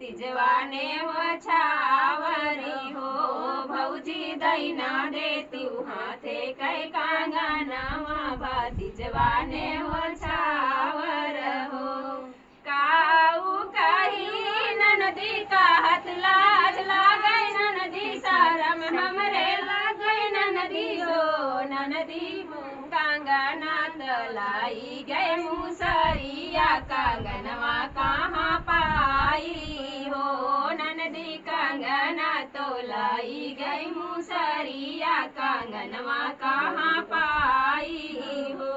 तिजवाने हो छावरी हो भौजी दैना देती हाथे कई कांगनवा बा तिजवाने हो छावर हो काऊ कही ननदी का हाथ लाज लागे ननदी शरम हमरे लागे ननदी हो ननदी कांगना तलाई गए मुसरिया कांगनवा कहाँ पाई हो ननदी कांगना तोलाई गई मुसरिया कांगनवा कहाँ पाई हो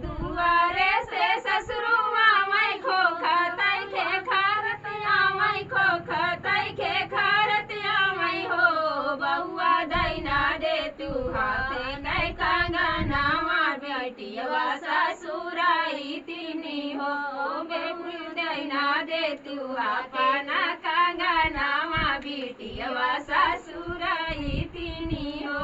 दुआरे से ससुरुआ मैं खोखतै खे खारतिया मैं खोखतै खे खारतिया मैं हो बहुआ दैना दे तू हाथे कै कांगनवा बेटिया ससुराई तिनी हो बेटी दैना दे तू अपना कांगनवा बेटिया ससुराई तिनी हो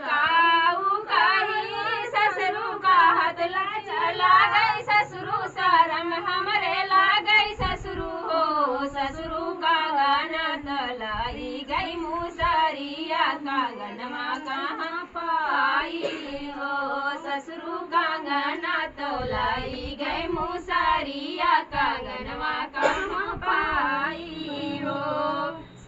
काऊ कही ससुरु का हाथ चला गई ससुरु शरम हमरे लागई ससुरु हो ससुरु कांगना तलाई गई मुसरिया कांगनवा कहाँ पाई हो ससुरु कांगना तलाई गई मुसरिया कांगनवा कहाँ पाई हो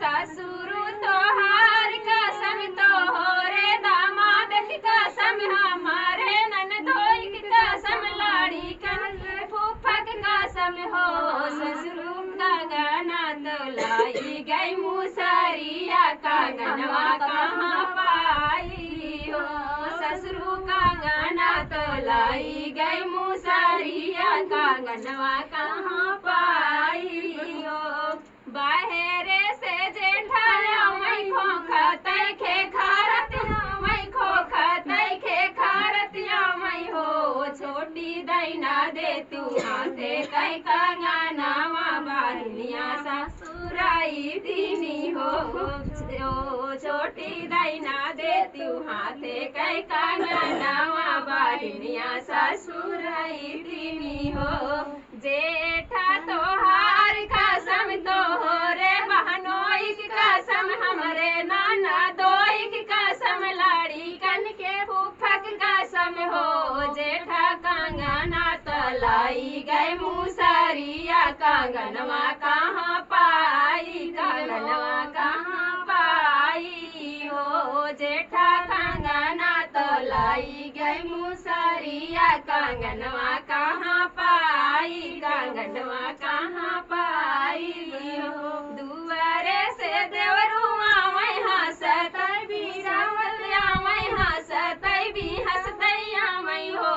ससुरु तोहार कसम तो हो रे दामाद की कसम हमारे ननदोई की कसम लाड़ी कन फूफा की कसम हो ससुरु कांगना तलाई गई मुसरिया कांगनवा कहाँ पाई हो ससुरु कांगना तलाई गई मुसरिया कांगनवा कहाँ पाई हो बाहरे से जेठाया मैं खोखतै खे खारतिया मैं खोखतै खे खारतिया मैं हो छोटी दैना दे तू हाथे कै कांगनवा बारनिया ससुराई तिनी हो छोटी दैना दे तू हाथे कै कांगनवा बारनिया ससुराई तिनी हो जेठा तोहार कसम तो हो रे बहनोई की कसम हमरे नाना दोई की कसम लाड़ी कन के फूफा की कसम हो जेठा कांगना तलाई गए मुसरिया कांगनवा कहाँ पाई कांगनवा कहाँ पाई हो जेठा कांगना तलाई गए मुसरिया कांगनवा कहाँ पाई कांगनवा कहाँ पाई हो दुआरे से देवरुआ मैं हंसतै भी रावतिया मैं हंसतै भी हंसतैया मैं हो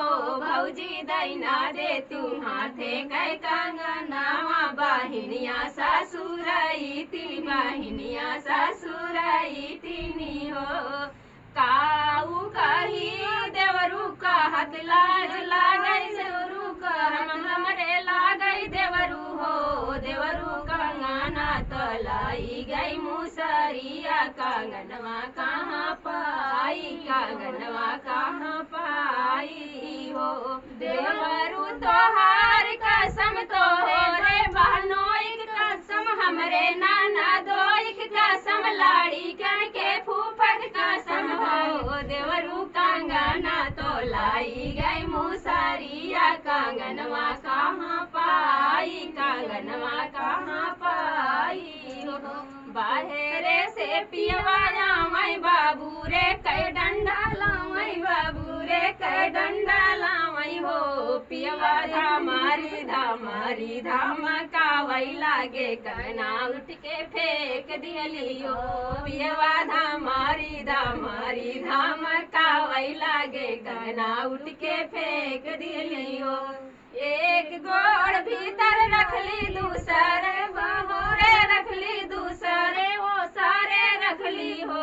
भौजी दैना दे तू हाथे कै कांगनवा बाहिनिया ससुराई ती बाहिनिया ससुराई तिनी हो काऊ कही देवरू का हाथ लाज लागई देवरू करम हमरे लागई देवरू हो देवरू कांगना तलाई गई मुसरिया कांगनवा कहाँ पाई कांगनवा कहाँ पाई हो देवरू तोहार कसम तो हो रे बहनोई की कसम हमरे नाना दोई की कसम लाड़ी कन के फूफा की कसम हो देवरू कांगना तोलाई गई मुसरिया कांगनवा कहाँ पाई कांगनवा कहाँ पाई हो बाहरे से पियवाया मैं बाबू रे कै डंडा लावई बाबू रे कै डंडा लावई हो पियवा धामारी धाम कावई लागे कहना उठ के फेंक दियलियो पियवा धामारी धाम कावई लागे कहना उठ के फेंक दियलियो एक गोड़ भीतर रखली दूसरे बाहरे रखली दूसरे वो सारे रखली हो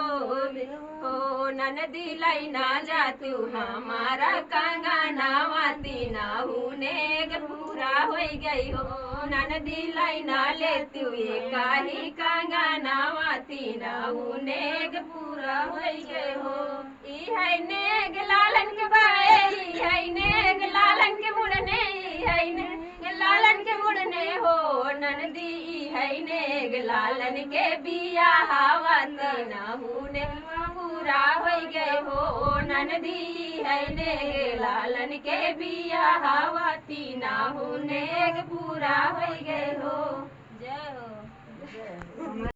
ननदी लैना जातू हमारा कांगनवा तीनाहू नेग पूरा हो गई हो ननदी लैना लेतू ये काही कांगनवा तीनाहू नेग पूरा हो गए हो ई है नेग लालन के बाए ई है नेग लालन के मुड़ने ई है नेग लालन के मुड़ने हो ननदी है नेग लालन के बिया हावत नहुने पूरा हो गए हो ननदी है नेग लालन के बिया हावती नहुने पूरा हो गए हो। जय हो।